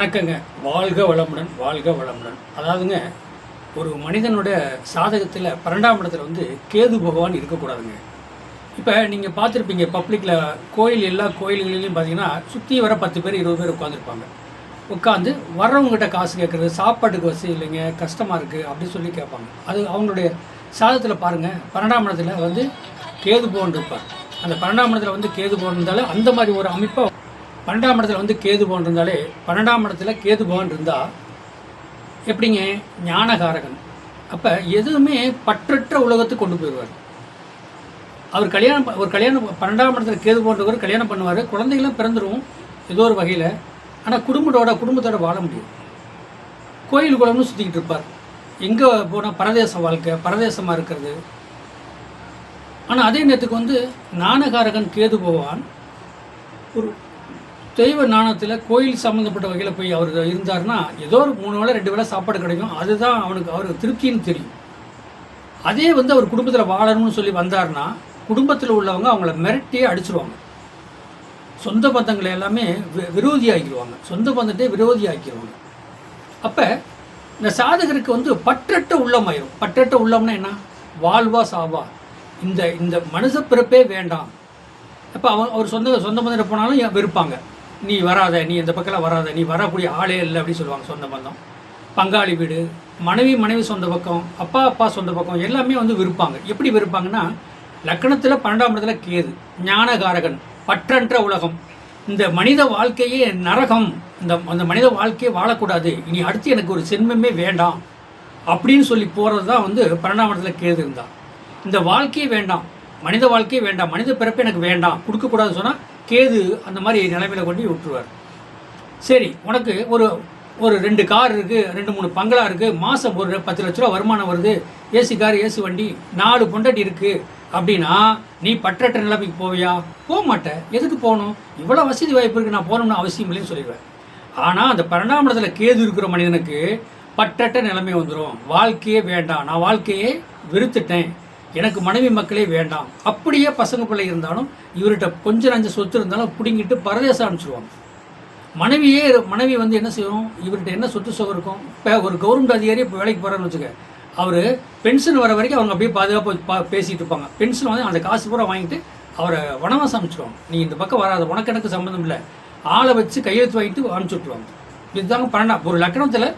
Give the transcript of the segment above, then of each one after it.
வணக்கங்க. வாழ்க வளமுடன், வாழ்க வளமுடன். அதாவதுங்க, ஒரு மனிதனோட சாதகத்தில் 12ஆம் இடத்துல வந்து கேது பகவான் இருக்கக்கூடாதுங்க. இப்போ நீங்கள் பார்த்துருப்பீங்க, பப்ளிக்கில் எல்லா கோயில்களிலையும் பார்த்தீங்கன்னா சுற்றி வர 10 பேர் 20 பேர் உட்காந்துருப்பாங்க. உட்காந்து வர்றவங்ககிட்ட காசு கேட்குறது, சாப்பாட்டுக்கு வசதி இல்லைங்க, கஷ்டமாக இருக்குது அப்படின்னு சொல்லி கேட்பாங்க. அது அவங்களுடைய சாதகத்தில் பாருங்கள். 12ஆம் இடத்துல வந்து கேது பகவான் இருப்பார். அந்த 12ஆம் இடத்துல வந்து கேது பகவான் இருந்தாலும் அந்த மாதிரி ஒரு அமைப்பை 12ஆம் இடத்துல வந்து கேது பகவான் இருந்தாலே, 12ஆம் இடத்துல கேது பகவான் இருந்தால் எப்படிங்க, ஞானகாரகன். அப்போ எதுவுமே பற்றற்ற உலகத்துக்கு கொண்டு போயிடுவார். அவர் கல்யாணம் 12ஆம் இடத்துல கேது பகவான் கல்யாணம் பண்ணுவார், குழந்தைகளாம் பிறந்துடும் ஏதோ ஒரு வகையில். ஆனால் குடும்பத்தோட வாழ முடியும். கோயில் குளம்னு சுற்றிக்கிட்டு இருப்பார். எங்கே போனால் பரதேச வாழ்க்கை, பரதேசமாக இருக்கிறது. ஆனால் அதே நேரத்துக்கு வந்து ஞானகாரகன் கேது பகவான் ஒரு தெய்வ நாணத்தில் கோயில் சம்மந்தப்பட்ட வகையில் போய் அவர் இருந்தார்னா ஏதோ ஒரு 3 வேளை 2 வேளை சாப்பாடு கிடைக்கும். அதுதான் அவருக்கு திருப்தின்னு தெரியும். அதே வந்து அவர் குடும்பத்தில் வாழணும்னு சொல்லி வந்தார்னா குடும்பத்தில் உள்ளவங்க அவங்கள மிரட்டியே அடிச்சிருவாங்க. சொந்த பந்தங்களை எல்லாமே விரோதி ஆக்கிடுவாங்க. சொந்த பந்தத்தை விரோதி ஆக்கிடுவாங்க. அப்போ இந்த சாதகருக்கு வந்து பற்றற்ற உள்ளம் ஆயிரும். பற்றற்ற உள்ளம்னா என்ன? வாழ்வா சாவா, இந்த மனுஷ பிறப்பே வேண்டாம். அப்போ அவர் சொந்த பந்தத்தை போனாலும் வெறுப்பாங்க. நீ வராத, நீ இந்த பக்கம் வராத, நீ வரக்கூடிய ஆளே இல்லை அப்படின்னு சொல்லுவாங்க. சொந்த பந்தம், பங்காளி வீடு, மனைவி சொந்த பக்கம், அப்பா சொந்த பக்கம் எல்லாமே வந்து வெறுப்பாங்க. எப்படி வெறுப்பாங்கன்னா, லக்கணத்தில் 12ஆம் இடத்துல கேது, ஞானகாரகன், பற்றற்ற உலகம், இந்த மனித வாழ்க்கையே நரகம், அந்த மனித வாழ்க்கையே வாழக்கூடாது, இனி அடுத்து எனக்கு ஒரு சென்மமே வேண்டாம் அப்படின்னு சொல்லி போகிறது தான் வந்து 12ஆம் இடத்துல கேது இருந்தால். இந்த வாழ்க்கையே வேண்டாம், மனித வாழ்க்கையே வேண்டாம், மனித பிறப்பு எனக்கு வேண்டாம், கொடுக்கக்கூடாதுன்னு சொன்னால் கேது அந்த மாதிரி நிலைமையில் கொண்டு விட்டுருவார். சரி, உனக்கு ஒரு 2 கார் இருக்குது, 2-3 பங்களா இருக்குது, மாதம் ஒரு 10 லட்ச ரூபா வருமானம் வருது, ஏசி கார், ஏசி வண்டி, 4 பொண்டாட்டி இருக்குது அப்படின்னா நீ பற்றற்ற நிலைமைக்கு போவியா? போக மாட்டேன். எதுக்கு போகணும்? இவ்வளோ வசதி வாய்ப்பு இருக்குது, நான் போகணும்னு அவசியம் இல்லைன்னு சொல்லிடுவேன். ஆனால் அந்த 12ஆம் இடத்துல கேது இருக்கிற மனிதனுக்கு பற்றற்ற நிலைமை வந்துடும். வாழ்க்கையே வேண்டாம், நான் வாழ்க்கையே வெறுத்துட்டேன், எனக்கு மனைவி மக்களே வேண்டாம். அப்படியே பசங்க பிள்ளை இருந்தாலும் இவர்கிட்ட கொஞ்சம் நஞ்ச சொத்து இருந்தாலும் பிடிங்கிட்டு பரதேசம் அனுப்பிச்சிடுவாங்க. மனைவி வந்து என்ன செய்யும், இவர்கிட்ட என்ன சொத்து சுகம் இருக்கும். இப்போ ஒரு கவர்மெண்ட் அதிகாரி இப்போ வேலைக்கு போகிறான்னு வச்சுக்க, அவர் பென்ஷன் வர வரைக்கும் அவங்க அப்படியே பாதுகாப்பாக பேசிகிட்டு இருப்பாங்க. பென்ஷன் வந்து அந்த காசு பூரா வாங்கிட்டு அவரை வனவாசம் அனுப்பிச்சிடுவாங்க. நீ இந்த பக்கம் வராத, உனக்கு எனக்கு சம்மந்தம் இல்லை, ஆளை வச்சு கையெழுத்து வாங்கிட்டு அனுப்பிச்சி விட்ருவாங்க. இதுதாங்க ஒரு லக்கணத்தில்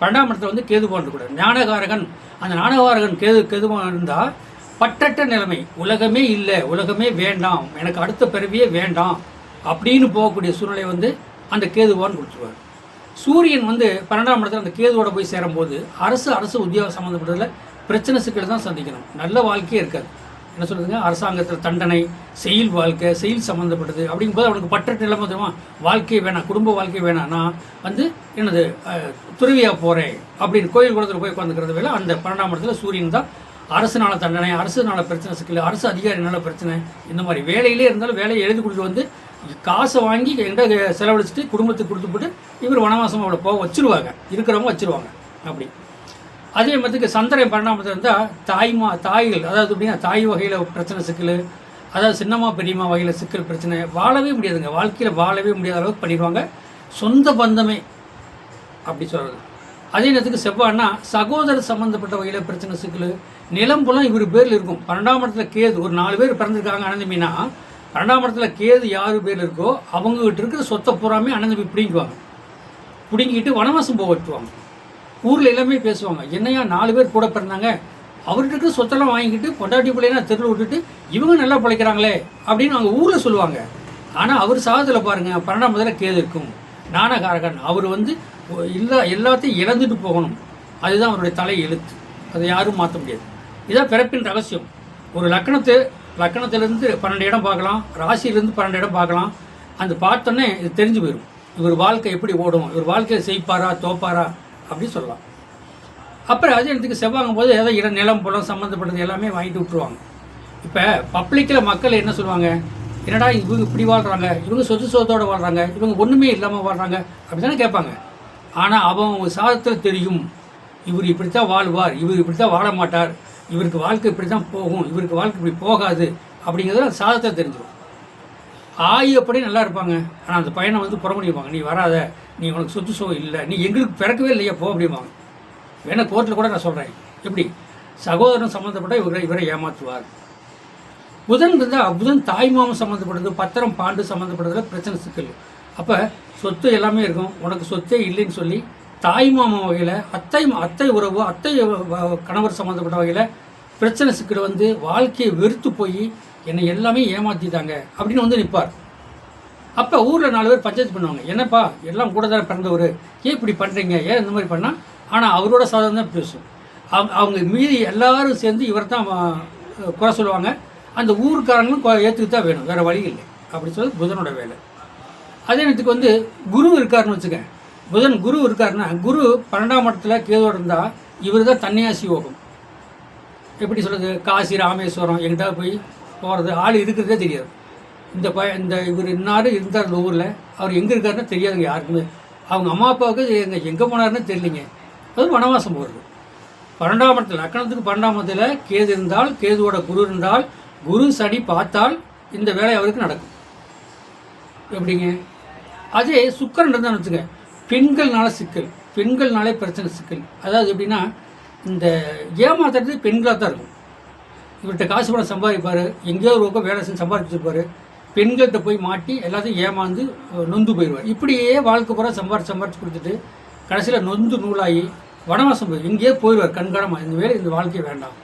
12ஆம் இடத்துல வந்து கேது போகக்கூடாது. ஞானகாரகன், அந்த ஞானகாரகன் கேதுவான் இருந்தால் பற்றற்ற நிலைமை, உலகமே இல்லை, உலகமே வேண்டாம், எனக்கு அடுத்த பிறவியே வேண்டாம் அப்படின்னு போகக்கூடிய சூழ்நிலை வந்து அந்த கேதுவான் கொடுத்துருவார். சூரியன் வந்து 12ஆம் இடத்துல அந்த கேதுவோட போய் சேரும்போது அரசு உத்தியோகம் சம்மந்தப்பட்டதில் பிரச்சனை சிக்கல் தான் சந்திக்கணும். நல்ல வாழ்க்கையே இருக்காது. என்ன சொல்லுதுங்க, அரசாங்கத்தில் தண்டனை, செயல் வாழ்க்கை, செயல் சம்மந்தப்பட்டது அப்படிங்கும்போது அவனுக்கு பற்றற்ற நிலைமை தெரியுமா, வாழ்க்கையே வேணாம், குடும்ப வாழ்க்கை வேணாம், நான் வந்து என்னது துறவியாக போகிறேன் அப்படின்னு கோயில் குளத்தில் போய் உட்காந்துக்கிறது வேலை. அந்த 12ஆம் இடத்துல சூரியன் தான் அரசுனால தண்டனை, அரசுனால பிரச்சனை சிக்கல், அரசு அதிகாரினால பிரச்சனை. இந்த மாதிரி வேலையிலே இருந்தாலும் வேலையை எழுதி கொடுத்துட்டு வந்து காசை வாங்கி என்கிட்ட செலவழிச்சிட்டு குடும்பத்துக்கு கொடுத்துப்பட்டு இவர் வனவாசம் அவளை போக வச்சுருவாங்க, இருக்கிறவங்க வச்சுருவாங்க. அப்படி அதே மாதிரிக்கு சந்திரன் 12ஆம் இடத்துல இருந்தால் தாய்கள், அதாவது அப்படின்னா தாய் வகையில் பிரச்சனை சிக்கல், அதாவது சின்னம்மா பெரியம்மா வகையில் சிக்கல் பிரச்சனை, வாழவே முடியாதுங்க, வாழ்க்கையில் வாழவே முடியாத அளவுக்கு பண்ணிடுவாங்க. சொந்த பந்தமே அப்படி சொல்கிறது. அதே நேரத்துக்கு செவ்வாய்னா சகோதர சம்மந்தப்பட்ட வகையில் பிரச்சனை சிக்கல், நிலம் புலம் இவர் பேரில் இருக்கும். 12ஆம் இடத்துல கேது ஒரு 4 பேர் பிறந்திருக்காங்க அனந்தமினா, 12ஆம் இடத்துல கேது யார் பேர் இருக்கோ அவங்ககிட்ட இருக்கிற சொத்தை பூராமே அனந்தமி பிடிங்கிட்டு வனவாசம் போக வச்சுவாங்க. ஊரில் எல்லாமே பேசுவாங்க, என்னையா 4 பேர் கூட பிறந்தாங்க, அவர்கிட்ட இருக்கிற சொத்தெல்லாம் வாங்கிக்கிட்டு பொண்டாட்டி பிள்ளைனா தெருவில் விட்டுட்டு இவங்க நல்லா பிழைக்கிறாங்களே அப்படின்னு அவங்க ஊரில் சொல்லுவாங்க. ஆனால் அவர் சாதத்தில் பாருங்கள், 12ஆம் இடத்துல கேது இருக்கும். ஞானகாரகன், அவர் வந்து எல்லாத்தையும் இழந்துட்டு போகணும், அதுதான் அவருடைய தலை எழுத்து, அதை யாரும் மாற்ற முடியாது. இதான் பிறப்பின் ரகசியம். ஒரு லக்கணத்திலேருந்து 12 இடம் பார்க்கலாம், ராசியிலேருந்து 12 இடம் பார்க்கலாம். அந்த பார்த்தோன்னே இது தெரிஞ்சு போயிடும், இவர் வாழ்க்கை எப்படி ஓடும், இவர் வாழ்க்கையை செய்ப்பாரா தோப்பாரா அப்படின்னு சொல்லலாம். அப்புறம் அதே இடத்துக்கு செவ்வாங்கும் போது ஏதோ நிலம் புலம் சம்மந்தப்பட்டது எல்லாமே வாங்கிட்டு விட்டுருவாங்க. இப்போ பப்ளிக்கில் மக்கள் என்ன சொல்லுவாங்க, என்னடா இவங்க இப்படி வாழ்கிறாங்க, இவங்க சொத்தோடு வாழ்கிறாங்க, இவங்க ஒன்றுமே இல்லாமல் வாழ்கிறாங்க அப்படி தானே கேட்பாங்க. ஆனால் அவங்க சாதத்தில் தெரியும், இவர் இப்படி தான் வாழ்வார், இவர் இப்படி தான் வாழ மாட்டார், இவருக்கு வாழ்க்கை இப்படி தான் போகும், இவருக்கு வாழ்க்கை இப்படி போகாது அப்படிங்கிறத சாதத்தில் தெரிஞ்சிடும். ஆயி அப்படியே நல்லா இருப்பாங்க. ஆனால் அந்த பையனை வந்து புறமணிப்பாங்க, நீ வராத, நீ உனக்கு சொத்து சுகம் இல்லை, நீ எங்களுக்கு பிறக்கவே இல்லையா போ அப்படிம்பாங்க. வேணா கோர்ட்டில் கூட நான் சொல்கிறேன். எப்படி சகோதரன் சம்மந்தப்பட்ட இவரை ஏமாற்றுவார். புதன் இருந்தால் புதன் தாய்மாமன் சம்மந்தப்பட்டது, பத்திரம் பாண்டு சம்மந்தப்பட்டதில் பிரச்சனை சிக்கல். அப்போ சொத்து எல்லாமே இருக்கும், உனக்கு சொத்தே இல்லைன்னு சொல்லி தாய்மாமன் வகையில் அத்தை உறவு அத்தை கணவர் சம்மந்தப்பட்ட வகையில் பிரச்சனை சிக்கல் வந்து வாழ்க்கையை வெறுத்து போய் என்னை எல்லாமே ஏமாற்றிட்டாங்க அப்படின்னு வந்து நிற்பார். அப்போ ஊரில் 4 பேர் பஞ்சாயத்து பண்ணுவாங்க, என்னப்பா எல்லாம் கூட தான் பிறந்தவர், ஏன் இப்படி பண்ணுறீங்க, ஏன் இந்த மாதிரி பண்ணால். ஆனால் அவரோட சாதம் தான் பேசும். அவங்க மீறி எல்லாரும் சேர்ந்து இவர் தான் குறை சொல்லுவாங்க. அந்த ஊருக்காரங்களும் ஏற்றுக்கு தான் வேணும், வேறு வழி இல்லை. அப்படி சொல்லி புதனோட வேலை. அதே நேரத்துக்கு வந்து குரு இருக்காருன்னு வச்சுக்க, புதன் குரு இருக்காருன்னா, குரு 12ஆம் இடத்துல கேதோடு இருந்தால் இவர் தான் தன்னியாசி யோகம். எப்படி சொல்கிறது, காசி ராமேஸ்வரம் எங்கிட்ட போய் போகிறது, ஆள் இருக்கிறதே தெரியாது. இந்த இவர் இன்னார் இருந்தார் அந்த ஊரில், அவர் எங்கே இருக்காருன்னு தெரியாதுங்க யாருக்குமே. அவங்க அம்மா அப்பாவுக்கு எங்கே போனாருன்னு தெரியலிங்க. அது வனவாசம் போகிறது. 12ஆம் இடத்துல லக்னத்துக்கு 12ஆம் இடத்துல கேது இருந்தால், கேதுவோட குரு இருந்தால், குரு சனி பார்த்தால் இந்த வேலை அவருக்கு நடக்கும். எப்படிங்க? அதே சுக்கரன் இருந்தான்னு வச்சுங்க, பெண்கள்னால சிக்கல், பெண்கள்னாலே பிரச்சனை சிக்கல். அதாவது எப்படின்னா, இந்த ஏமாத்துறது பெண்களாக தான் இருக்கும். இவர்கிட்ட காசு பணம் சம்பாதிப்பார், எங்கேயோ ஒரு பக்கம் வேலை செஞ்சு சம்பாதிச்சிருப்பார், பெண்கள்கிட்ட போய் மாட்டி எல்லாத்தையும் ஏமாந்து நொந்து போயிடுவார். இப்படியே வாழ்க்கை பூரா சம்பாரிச்சு கொடுத்துட்டு கடைசியில் நொந்து நூலாகி வனவாசம் போய் எங்கேயோ போயிடுவார். கண்காணமாக இந்த வேலை இந்த வாழ்க்கையை வேண்டாம்,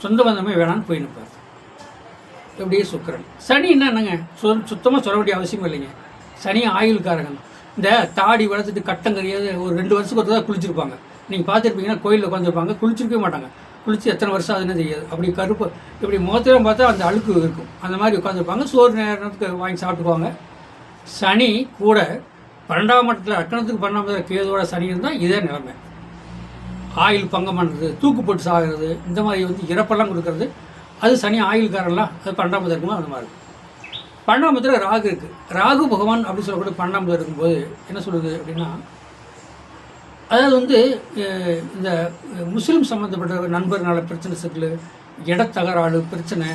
சொந்த பந்தமே வேணான்னு போய் நிற்பார். எப்படியே சுக்கரன். சனி என்னங்க சுத்தமாக சொல்ல வேண்டிய அவசியம் இல்லைங்க. சனி ஆயுள்காரகன். இந்த தாடி வளர்த்துட்டு கட்டங்கறியாது ஒரு 2 வருஷத்துக்கு ஒருத்தர் தான் குளிச்சிருப்பாங்க. நீங்கள் பார்த்துருப்பீங்கன்னா கோயிலில் உட்காந்துருப்பாங்க, குளிச்சிருக்கவே மாட்டாங்க. குளித்து எத்தனை வருஷம் அதுன்னு தெரியாது. அப்படி கருப்பு இப்படி முகத்திலும் பார்த்தா அந்த அழுக்கு இருக்கும். அந்த மாதிரி உட்காந்துருப்பாங்க, சோறு நேரத்துக்கு வாங்கி சாப்பிட்டுக்குவாங்க. சனி கூட 12ஆம் இடத்துல லக்னத்துக்கு 12ஆம் இடத்துல கேதோட சனி இருந்தால் இதே நிலைமை. ஆயில் பங்கம் பண்ணுறது, தூக்கு போட்டு சாகிறது, இந்த மாதிரி வந்து இறப்பெல்லாம் கொடுக்கறது, அது சனி ஆயுள்காரெல்லாம். அது 12ஆம் இடத்துல இருக்கும்போது அந்த மாதிரி இருக்கும். 12ஆம் இடத்துல ராகு இருக்குது. ராகு பகவான் அப்படின்னு சொல்லக்கூடிய 12ஆம் இடத்துல இருக்கும்போது என்ன சொல்லுது அப்படின்னா, அதாவது வந்து இந்த முஸ்லீம் சம்மந்தப்பட்ட நண்பர்னால பிரச்சனை சிக்கல், இடத்தகராறு பிரச்சனை,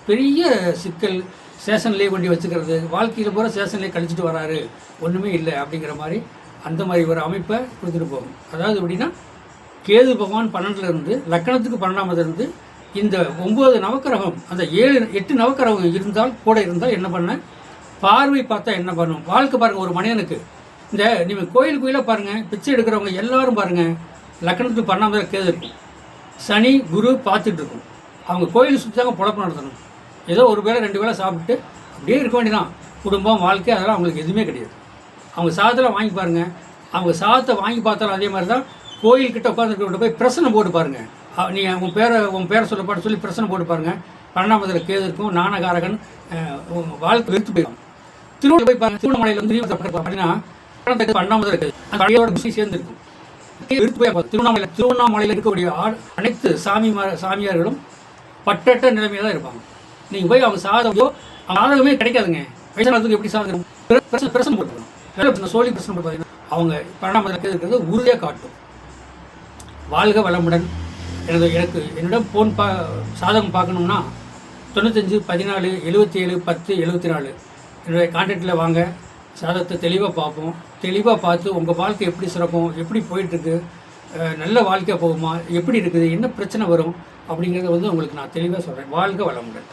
பெரிய சிக்கல், ஸ்டேஷன்லேயே கொண்டு வச்சுக்கிறது, வாழ்க்கையில் பூரா ஸ்டேஷன்லேயே கழிச்சிட்டு வராரு, ஒன்றுமே இல்லை அப்படிங்கிற மாதிரி அந்த மாதிரி ஒரு அமைப்பை கொடுத்துட்டு போகும். அதாவது எப்படின்னா, கேது பகவான் 12ல் இருந்து லக்னத்துக்கு 12ஆம் இடத்துல இருந்து இந்த 9 நவக்கிரகம், அந்த 8 நவக்கிரகம் இருந்தால் கூட இருந்தால் என்ன பண்ண, பார்வை பார்த்தா என்ன பண்ணும் வாழ்க்கை பாருங்கள். ஒரு மனிதனுக்கு இந்த நீங்கள் கோயிலாக பாருங்கள், பிச்சை எடுக்கிறவங்க எல்லாரும் பாருங்கள், லக்னத்துக்கு 12ஆம் இடத்துல கேது இருக்கும், சனி குரு பார்த்துட்டு இருக்கும். அவங்க கோயில் சுற்றி தாங்க பொழப்பு நடத்தணும். ஏதோ ஒரு வேளை 2 வேளை சாப்பிட்டு அப்படியே இருக்க வேண்டியதான். குடும்பம் வாழ்க்கை அதெல்லாம் அவங்களுக்கு எதுவுமே கிடையாது. அவங்க சாதத்தில் வாங்கி பாருங்கள், அவங்க சாதத்தை வாங்கி பார்த்தாலும் அதே மாதிரி தான். கோயில்கிட்ட உட்காந்துருக்கிட்ட போய் பிரசனை போட்டு பாருங்கள். நீ உன் பேரை சொல்லி பிரச்சனை போட்டு பாருங்கள். 12ஆம் இடத்துல கேது இருக்கும், நாணகாரகன், வாழ்க்கை வெறுத்து போயிடும். திருவண்ணாமலை போய் பாருங்கள், திருவண்ணாமலையில் வந்து அப்படின்னா 12ஆம் இடத்துல இருக்குது, அந்த பழையோட புசி சேர்ந்துருக்கும், வெறுத்து போய். திருவண்ணாமலையில் இருக்கக்கூடிய அனைத்து சாமியார்களும் பட்டற்ற நிலைமையாக தான் இருப்பாங்க. நீங்கள் போய் அவங்க சாதகமே கிடைக்காதுங்க. வயசானதுக்கு எப்படி சாதகம் பிரச்சனை போட்டுக்கணும், சோழி பிரச்சனை போட்டு பார்த்தீங்கன்னா அவங்க 12ஆம் இடத்துல கேது இருக்கிறது உறுதியாக காட்டும். வாழ்க வளமுடன். என்னிடம் ஃபோன் சாதகம் பார்க்கணும்னா 95 14 77 10 74 என்னுடைய கான்டாக்டில் வாங்க. சாதகத்தை தெளிவாக பார்ப்போம். தெளிவாக பார்த்து உங்கள் வாழ்க்கை எப்படி சிறக்கும், எப்படி போயிட்டுருக்கு, நல்ல வாழ்க்கை போகுமா, எப்படி இருக்குது, என்ன பிரச்சனை வரும் அப்படிங்கிறத வந்து உங்களுக்கு நான் தெளிவாக சொல்கிறேன். வாழ்க வளமுடன்.